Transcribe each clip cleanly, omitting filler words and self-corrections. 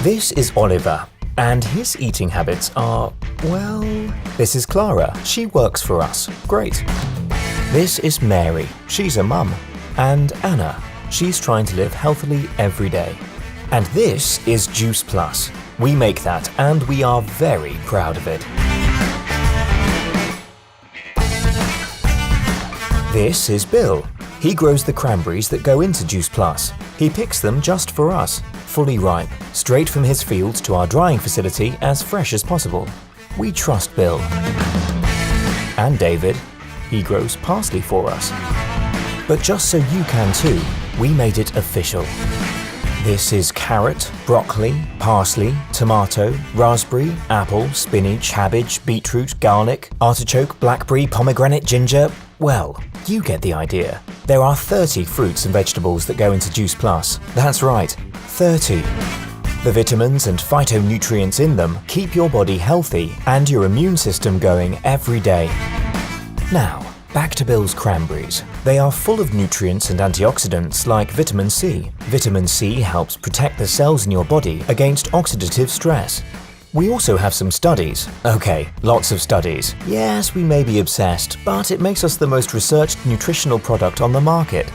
This is Oliver, and his eating habits are, well, this is Clara. She works for us. Great. This is Mary. She's a mum. And Anna. She's trying to live healthily every day. And this is Juice Plus. We make that, and we are very proud of it. This is Bill. He grows the cranberries that go into Juice Plus. He picks them just for us, fully ripe, straight from his fields to our drying facility as fresh as possible. We trust Bill. And David. He grows parsley for us. But just so you can too, we made it official. This is carrot, broccoli, parsley, tomato, raspberry, apple, spinach, cabbage, beetroot, garlic, artichoke, blackberry, pomegranate, ginger. Well, you get the idea. There are 30 fruits and vegetables that go into Juice Plus. That's right, 30. The vitamins and phytonutrients in them keep your body healthy and your immune system going every day. Now, back to Bill's cranberries. They are full of nutrients and antioxidants like vitamin C. Vitamin C helps protect the cells in your body against oxidative stress. We also have some studies. Okay, lots of studies. Yes, we may be obsessed, but it makes us the most researched nutritional product on the market.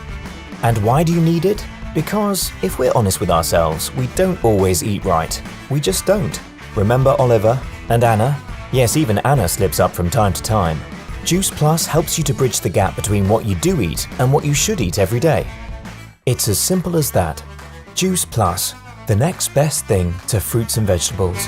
And why do you need it? Because, if we're honest with ourselves, we don't always eat right. We just don't. Remember Oliver and Anna? Yes, even Anna slips up from time to time. Juice Plus helps you to bridge the gap between what you do eat and what you should eat every day. It's as simple as that. Juice Plus, the next best thing to fruits and vegetables.